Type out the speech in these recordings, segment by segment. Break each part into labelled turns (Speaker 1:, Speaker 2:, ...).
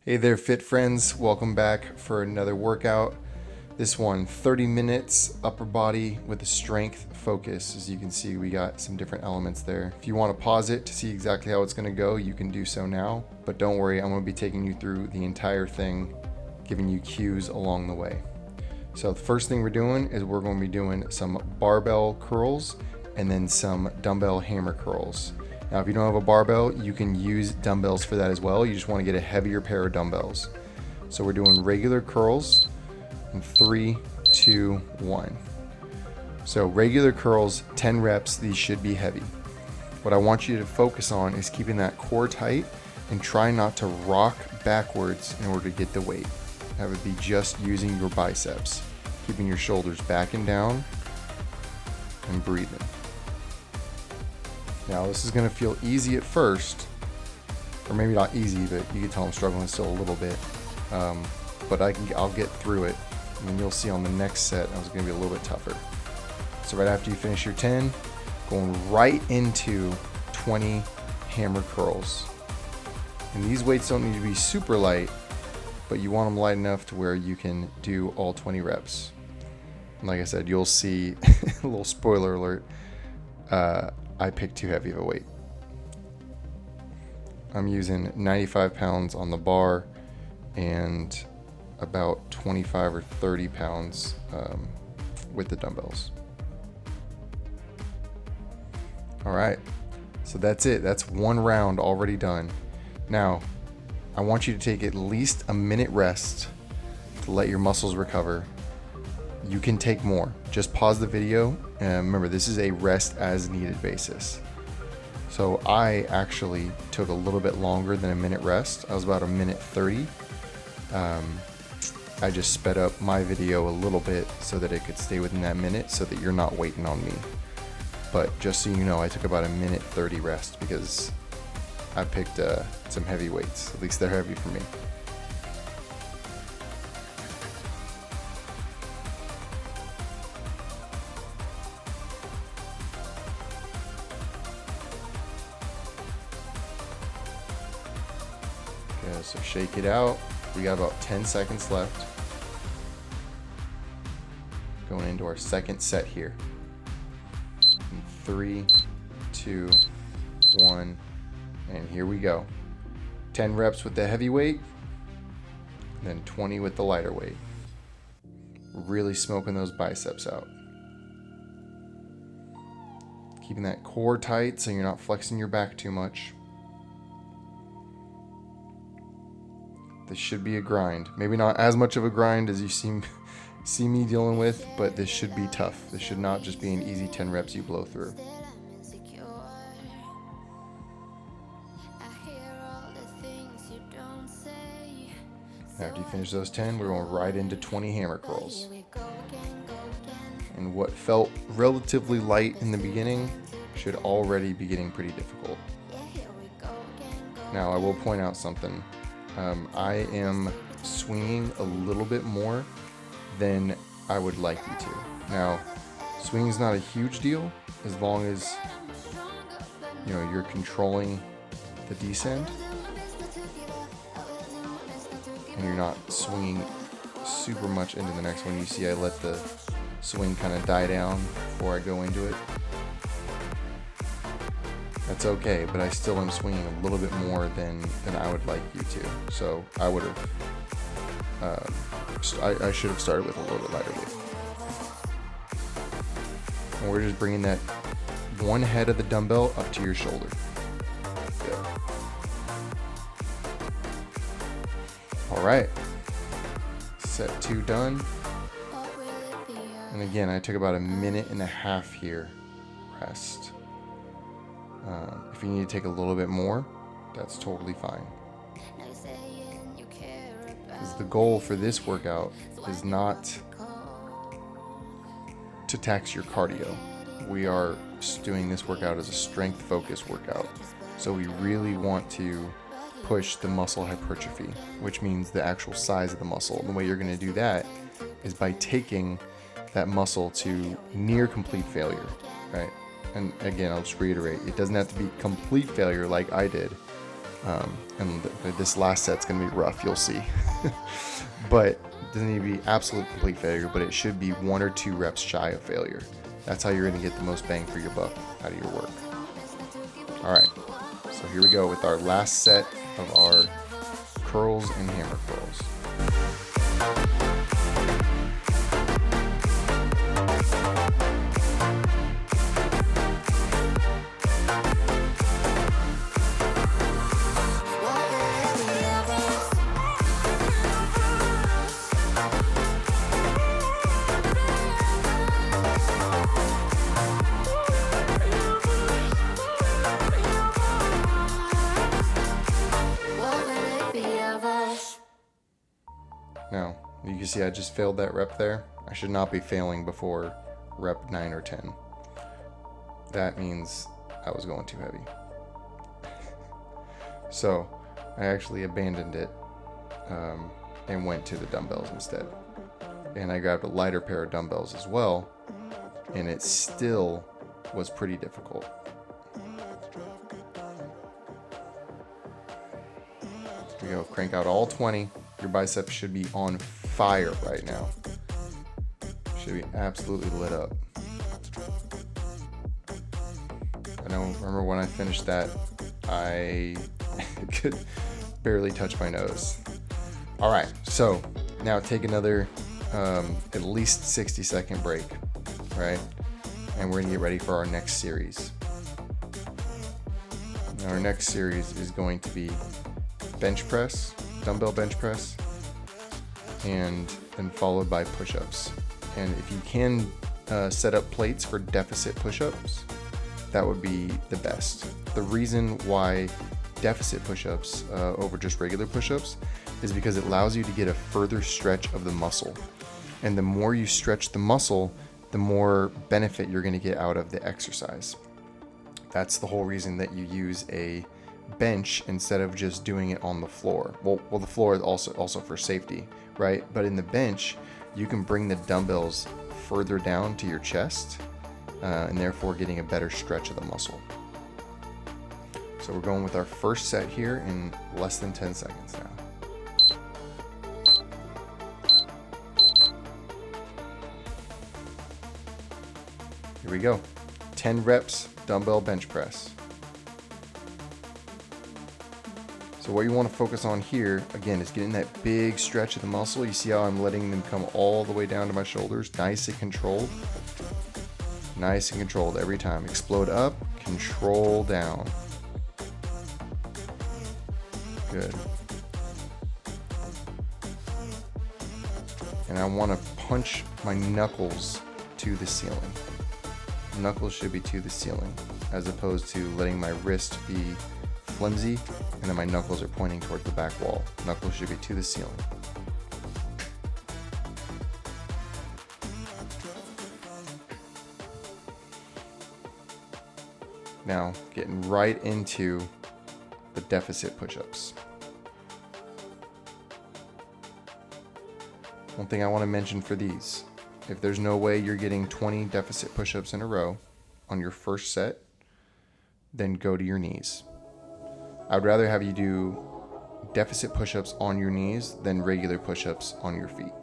Speaker 1: Hey there, fit friends. Welcome back for another workout. This one, 30 minutes, upper body with a strength focus. As you can see, we got some different elements there. If you want to pause it to see exactly how it's going to go, you can do so now. But don't worry, I'm going to be taking you through the entire thing, giving you cues along the way. So the first thing we're doing is we're going to be doing some barbell curls and then some dumbbell hammer curls. Now, if you don't have a barbell, you can use dumbbells for that as well. You just want to get a heavier pair of dumbbells. So we're doing regular curls in 3, 2, 1. So regular curls, 10 reps, these should be heavy. What I want you to focus on is keeping that core tight and try not to rock backwards in order to get the weight. That would be just using your biceps, keeping your shoulders back and down and breathing. Now this is going to feel easy at first, or maybe not easy, but you can tell I'm struggling still a little bit. But I'll get through it, and then you'll see on the next set it's going to be a little bit tougher. So right after you finish your 10, going right into 20 hammer curls. And these weights don't need to be super light, but you want them light enough to where you can do all 20 reps. And like I said, you'll see, a little spoiler alert, I picked too heavy of a weight. I'm using 95 pounds on the bar and about 25 or 30 pounds with the dumbbells. All right, so that's it. That's one round already done. Now, I want you to take at least a minute rest to let your muscles recover. You can take more. Just pause the video. And remember, this is a rest as needed basis. So I actually took a little bit longer than a minute rest. I was about a minute 30. I just sped up my video a little bit so that it could stay within that minute so that you're not waiting on me. But just so you know, I took about a minute 30 rest because I picked some heavy weights. At least they're heavy for me. Okay, so shake it out. We got about 10 seconds left. Going into our second set here. In 3, 2, 1, and here we go. 10 reps with the heavy weight, then 20 with the lighter weight. Really smoking those biceps out. Keeping that core tight so you're not flexing your back too much. This should be a grind. Maybe not as much of a grind as you see me dealing with, but this should be tough. This should not just be an easy 10 reps you blow through. After you finish those 10, we're going right into 20 hammer curls. And what felt relatively light in the beginning should already be getting pretty difficult. Now, I will point out something. I am swinging a little bit more than I would like you to. Now, swinging is not a huge deal as long as you're controlling the descent and you're not swinging super much into the next one. You see I let the swing kind of die down before I go into it. That's okay, but I still am swinging a little bit more than I would like you to. So I would have, I should have started with a little bit lighter weight. And we're just bringing that one head of the dumbbell up to your shoulder. Good. All right, set 2 done. And again, I took about a minute and a half here, rest. If you need to take a little bit more, that's totally fine. Because the goal for this workout is not to tax your cardio. We are doing this workout as a strength-focused workout. So we really want to push the muscle hypertrophy, which means the actual size of the muscle. And the way you're going to do that is by taking that muscle to near complete failure, right? And again, I'll just reiterate, it doesn't have to be complete failure like I did, And this last set's going to be rough, you'll see. But it doesn't need to be absolute complete failure, but it should be 1 or 2 reps shy of failure. That's how you're going to get the most bang for your buck out of your work. All right, so here we go with our last set of our curls and hammer curls. Now, you can see I just failed that rep there. I should not be failing before rep 9 or 10. That means I was going too heavy. So I actually abandoned it and went to the dumbbells instead. And I grabbed a lighter pair of dumbbells as well, and it still was pretty difficult. Here we go, crank out all 20. Your biceps should be on fire right now. Should be absolutely lit up. I don't remember when I finished that, I could barely touch my nose. All right, so now take another at least 60-second break, right? And we're gonna get ready for our next series. Now our next series is going to be bench press, dumbbell bench press, and then followed by push-ups. And if you can set up plates for deficit push-ups, that would be the best. The reason why deficit push-ups over just regular push-ups is because it allows you to get a further stretch of the muscle. And the more you stretch the muscle, the more benefit you're going to get out of the exercise. That's the whole reason that you use a bench instead of just doing it on the floor. Well, the floor is also for safety, right? But in the bench, you can bring the dumbbells further down to your chest, and therefore getting a better stretch of the muscle. So we're going with our first set here in less than 10 seconds now. Here we go. 10 reps, dumbbell bench press. So what you want to focus on here, again, is getting that big stretch of the muscle. You see how I'm letting them come all the way down to my shoulders, nice and controlled. Nice and controlled every time. Explode up, control down. Good. And I want to punch my knuckles to the ceiling. Knuckles should be to the ceiling, as opposed to letting my wrist be flimsy and then my knuckles are pointing towards the back wall. Knuckles should be to the ceiling. Now, getting right into the deficit push-ups. One thing I want to mention for these, if there's no way you're getting 20 deficit push-ups in a row on your first set, then go to your knees. I'd rather have you do deficit push-ups on your knees than regular push-ups on your feet.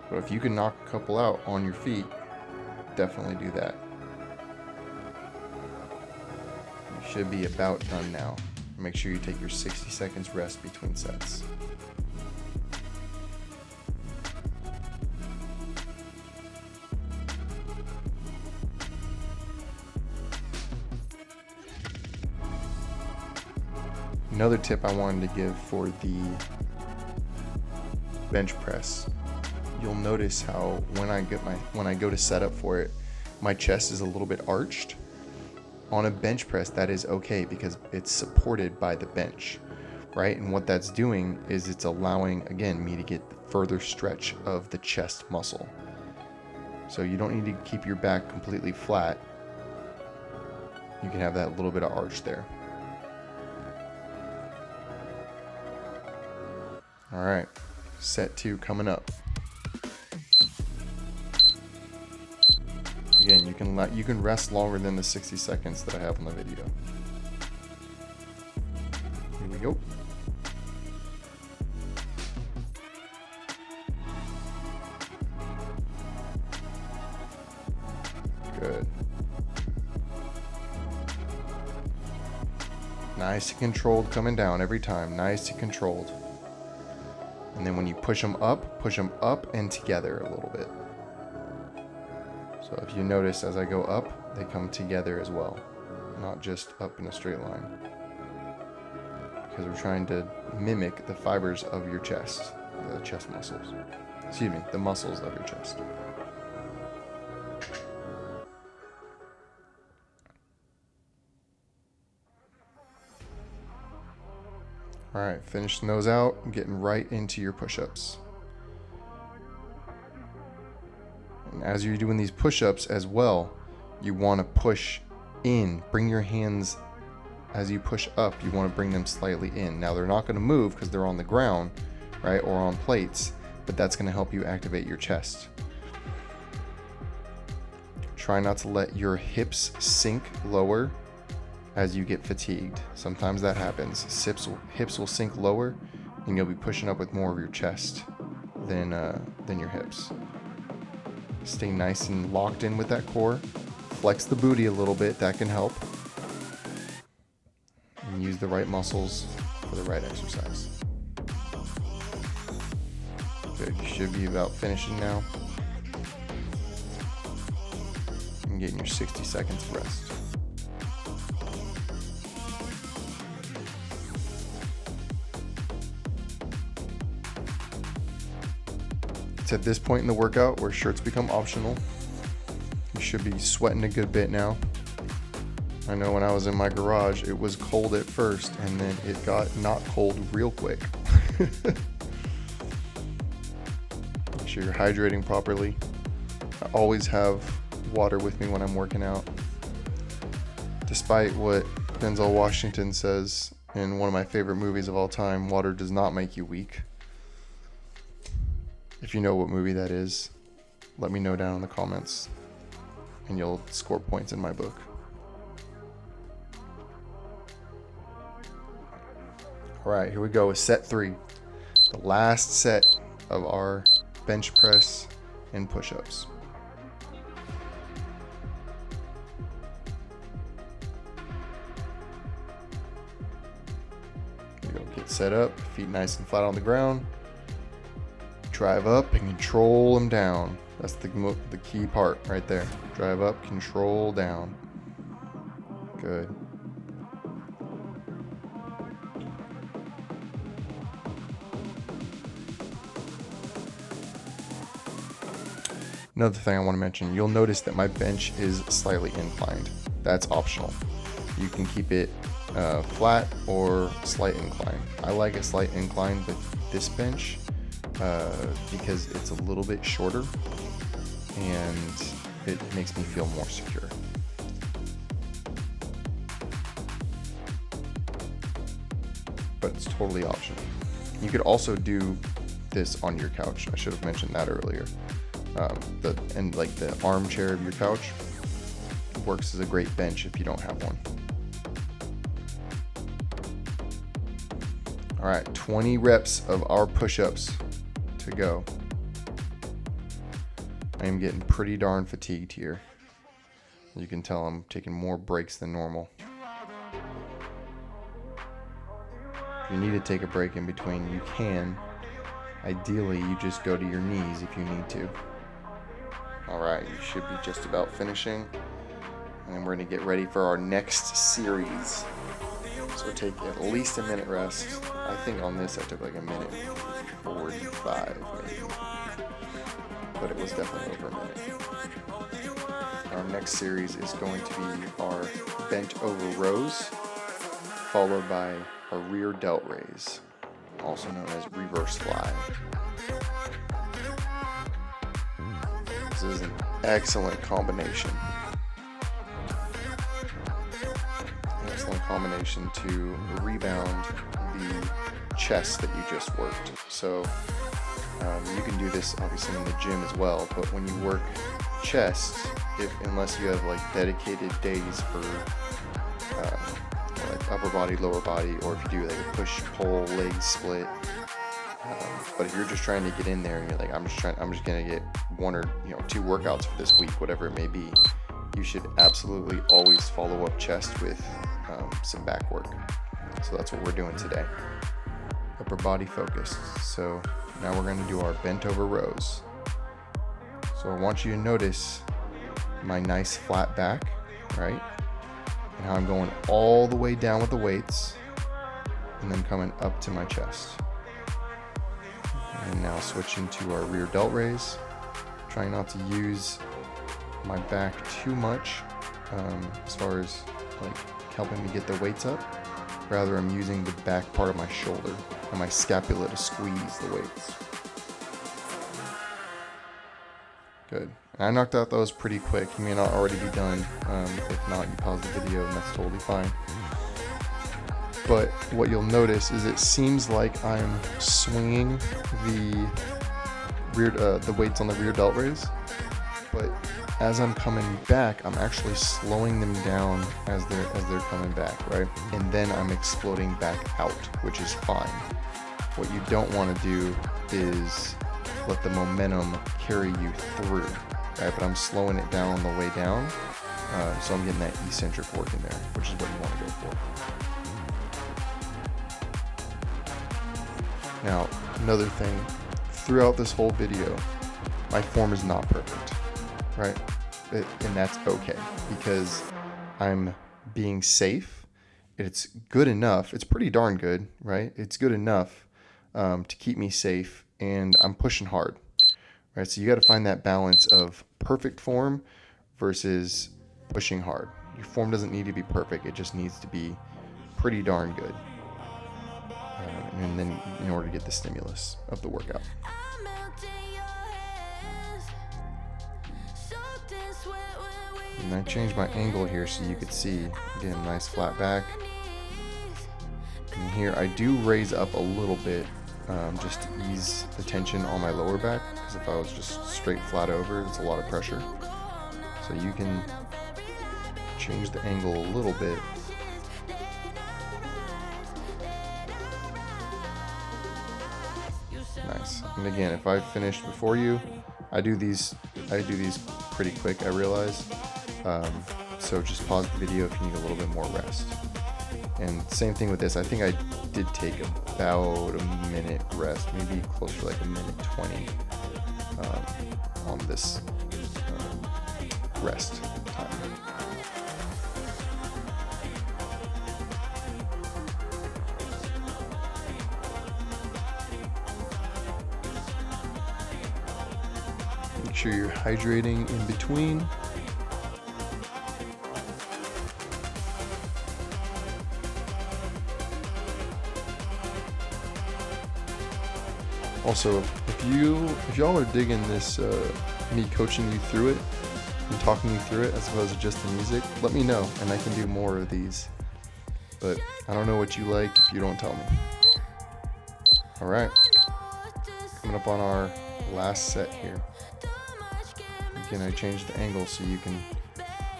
Speaker 1: But if you can knock a couple out on your feet, definitely do that. You should be about done now. Make sure you take your 60 seconds rest between sets. Another tip I wanted to give for the bench press, you'll notice how when I go to set up for it, my chest is a little bit arched. On a bench press, that is okay because it's supported by the bench, right? And what that's doing is it's allowing, again, me to get further stretch of the chest muscle. So you don't need to keep your back completely flat. You can have that little bit of arch there. All right, set 2 coming up. Again, you can rest longer than the 60 seconds that I have on the video. Here we go. Good. Nice and controlled coming down every time. Nice and controlled. And then when you push them up and together a little bit. So if you notice as I go up, they come together as well, not just up in a straight line. Because we're trying to mimic the fibers of your chest, the chest muscles. Excuse me, the muscles of your chest. All right, finishing those out, getting right into your push-ups. And as you're doing these push-ups as well, you want to push in. Bring your hands, as you push up, you want to bring them slightly in. Now they're not going to move because they're on the ground, right, or on plates, but that's going to help you activate your chest. Try not to let your hips sink lower as you get fatigued. Sometimes that happens. Hips will sink lower and you'll be pushing up with more of your chest than your hips. Stay nice and locked in with that core. Flex the booty a little bit, that can help. And use the right muscles for the right exercise. Good, you should be about finishing now. And getting your 60 seconds of rest. It's at this point in the workout where shirts become optional. You should be sweating a good bit now. I know when I was in my garage, it was cold at first, and then it got not cold real quick. Make sure you're hydrating properly. I always have water with me when I'm working out. Despite what Denzel Washington says in one of my favorite movies of all time, water does not make you weak. If you know what movie that is, let me know down in the comments and you'll score points in my book. All right, here we go with set 3. The last set of our bench press and push-ups. Here we go, get set up, feet nice and flat on the ground. Drive up and control them down. That's the key part right there. Drive up, control down. Good. Another thing I want to mention, you'll notice that my bench is slightly inclined. That's optional. You can keep it flat or slight incline. I like a slight incline with this bench. Because it's a little bit shorter and it makes me feel more secure. But it's totally optional. You could also do this on your couch. I should have mentioned that earlier. The armchair of your couch works as a great bench if you don't have one. All right, 20 reps of our push-ups to go. I am getting pretty darn fatigued here. You can tell I'm taking more breaks than normal. If you need to take a break in between, you can. Ideally, you just go to your knees if you need to. All right, you should be just about finishing. And then we're gonna get ready for our next series. So take at least a minute rest. I think on this I took like a minute 45 maybe. But it was definitely over a minute. Our next series is going to be our bent over rows, followed by a rear delt raise, also known as reverse fly. This is an excellent combination. Excellent combination to rebound the chest that you just worked. So you can do this obviously in the gym as well, but when you work chest, unless you have like dedicated days for like upper body, lower body, or if you do like a push, pull, leg split. But if you're just trying to get in there and you're like, I'm just gonna get 1 or 2 workouts for this week, whatever it may be, you should absolutely always follow up chest with some back work. So that's what we're doing today. Upper body focused. So now we're gonna do our bent over rows. So I want you to notice my nice flat back, right? And how I'm going all the way down with the weights and then coming up to my chest. And now switching to our rear delt raise. Trying not to use my back too much as far as like helping me get the weights up. Rather, I'm using the back part of my shoulder and my scapula to squeeze the weights. Good. And I knocked out those pretty quick. You may not already be done. If not, you pause the video and that's totally fine. But what you'll notice is it seems like I'm swinging the weights on the rear delt raise, but as I'm coming back, I'm actually slowing them down as they're coming back, right? And then I'm exploding back out, which is fine. What you don't want to do is let the momentum carry you through, right? But I'm slowing it down on the way down, so I'm getting that eccentric work in there, which is what you want to go for. Now, another thing, throughout this whole video, my form is not perfect, right? And that's okay, because I'm being safe. It's good enough. It's pretty darn good, right? It's good enough to keep me safe, and I'm pushing hard, right? So you got to find that balance of perfect form versus pushing hard. Your form doesn't need to be perfect. It just needs to be pretty darn good. And then in order to get the stimulus of the workout. And I changed my angle here so you could see, again, nice flat back. And here I do raise up a little bit just to ease the tension on my lower back, because if I was just straight flat over, it's a lot of pressure. So you can change the angle a little bit. Nice. And again, if I finished before you, I do these pretty quick, I realize. So just pause the video if you need a little bit more rest. And same thing with this. I think I did take about a minute rest, maybe closer to like a minute 20 on this rest time. Make sure you're hydrating in between. Also, if y'all are digging this, me coaching you through it and talking you through it as opposed to just the music, let me know and I can do more of these. But I don't know what you like if you don't tell me. All right, coming up on our last set here. Again, I changed the angle so you can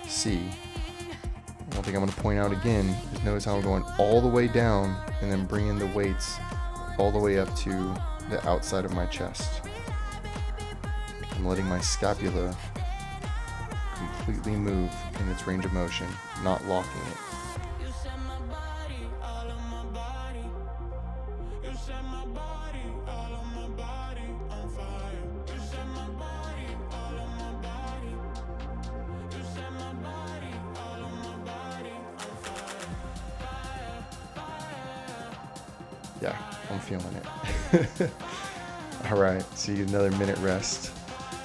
Speaker 1: see. One thing I'm going to point out again is notice how I'm going all the way down and then bringing the weights all the way up to the outside of my chest. I'm letting my scapula completely move in its range of motion, not locking it. Yeah, I'm feeling it. All right, so you get another minute rest.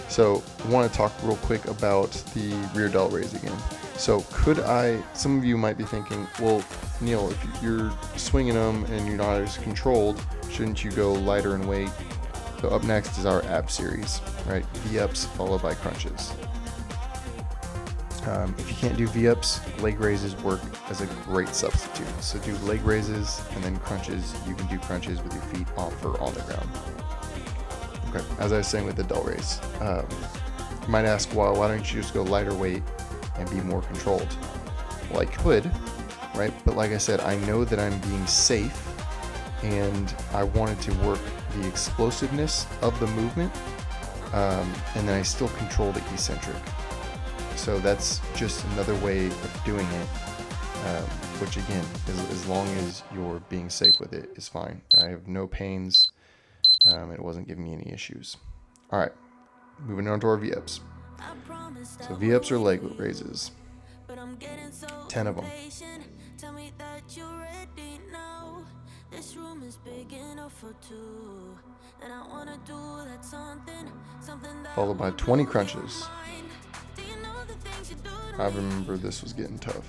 Speaker 1: So I want to talk real quick about the rear delt raise again. So some of you might be thinking, well, Neil, if you're swinging them and you're not as controlled, shouldn't you go lighter in weight? So up next is our ab series, right? V-ups followed by crunches. If you can't do V-ups, leg raises work as a great substitute. So do leg raises and then crunches. You can do crunches with your feet off or on the ground. Okay, as I was saying with the delt raise, You might ask, well, why don't you just go lighter weight and be more controlled? Well, I could, right? But like I said, I know that I'm being safe, and I wanted to work the explosiveness of the movement, and then I still control the eccentric. So that's just another way of doing it, which again, as long as you're being safe with it, is fine. I have no pains. It wasn't giving me any issues. All right, moving on to our V-ups. So V-ups are leg raises. 10 of them. Followed by 20 crunches. I remember this was getting tough.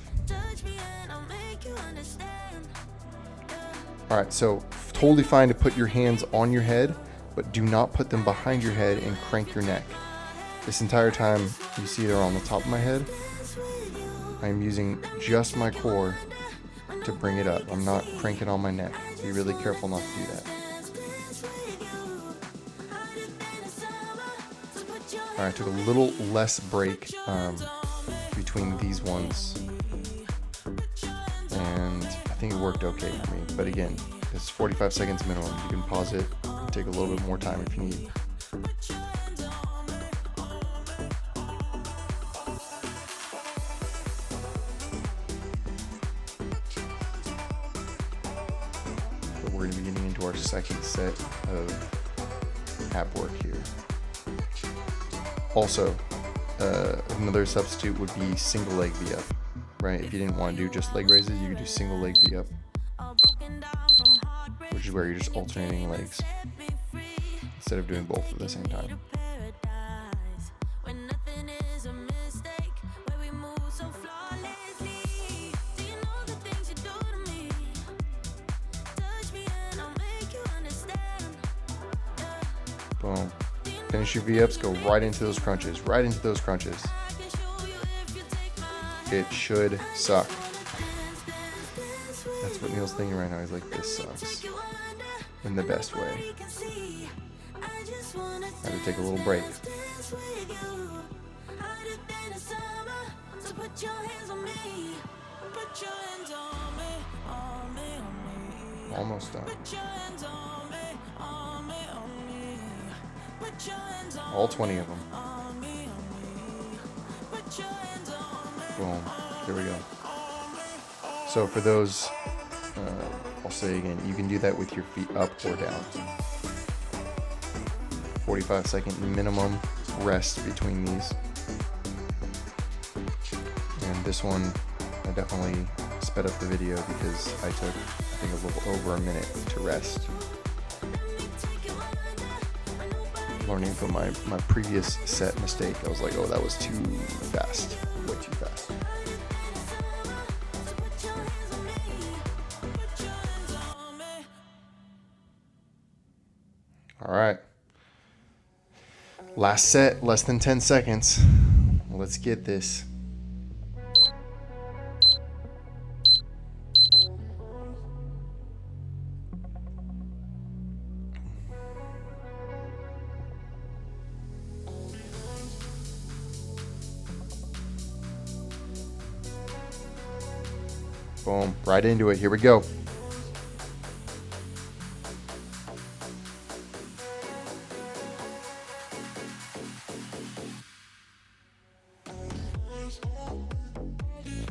Speaker 1: Alright, so totally fine to put your hands on your head, but do not put them behind your head and crank your neck. This entire time, you see they're on the top of my head. I'm using just my core to bring it up. I'm not cranking on my neck. Be really careful not to do that. Alright, I took a little less break between these ones, and I think it worked okay for me. But again, it's 45 seconds minimum. You can pause it and take a little bit more time if you need. But we're going to be getting into our second set of ab work here. Also, another substitute would be single leg V-up, right? If you didn't want to do just leg raises, you could do single leg V-up, which is where you're just alternating legs instead of doing both at the same time. Boom. Finish your V-ups, go right into those crunches, right into those crunches. It should suck. That's what Neil's thinking right now. He's like, this sucks. In the best way. I had to take a little break. Almost done. All 20 of them. Boom. There we go. So for those, I'll say again, you can do that with your feet up or down. 45-second minimum rest between these. And this one, I definitely sped up the video because I took, I think, a little over a minute to rest. Learning from my previous set mistake. I was like, oh, that was too fast. Way too fast. All right. Last set, less than 10 seconds. Let's get this. Boom, right into it. Here we go.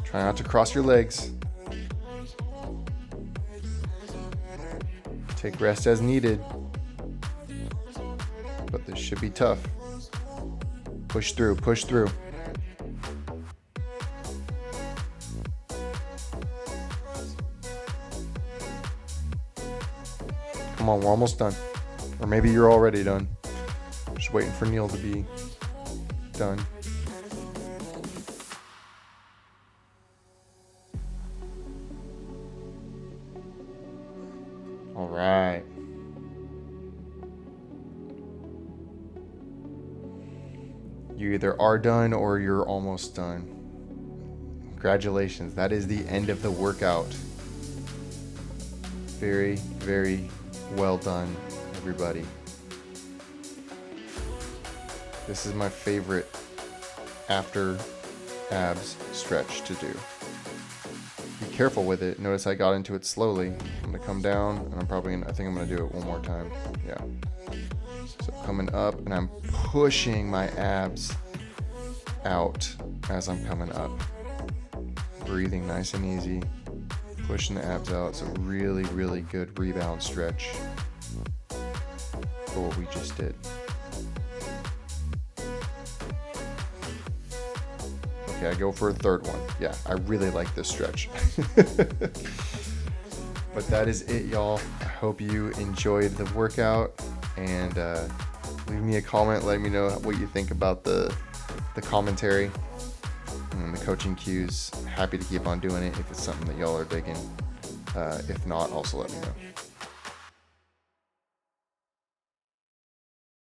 Speaker 1: Try not to cross your legs. Take rest as needed. But this should be tough. Push through, push through. Come on, we're almost done. Or maybe you're already done. Just waiting for Neil to be done. All right. You either are done or you're almost done. Congratulations. That is the end of the workout. Very, very well done, everybody. This is my favorite after abs stretch to do. Be careful with it. Notice I got into it slowly. I'm gonna come down, and I think I'm gonna do it one more time. Yeah. So coming up, and I'm pushing my abs out as I'm coming up. Breathing nice and easy. Pushing the abs out. It's a really, really good rebound stretch for what we just did. Okay, I go for a third one. Yeah, I really like this stretch. But that is it, y'all. I hope you enjoyed the workout, and leave me a comment. Let me know what you think about the commentary and the coaching cues. Happy to keep on doing it if it's something that y'all are digging. If not, also let me know.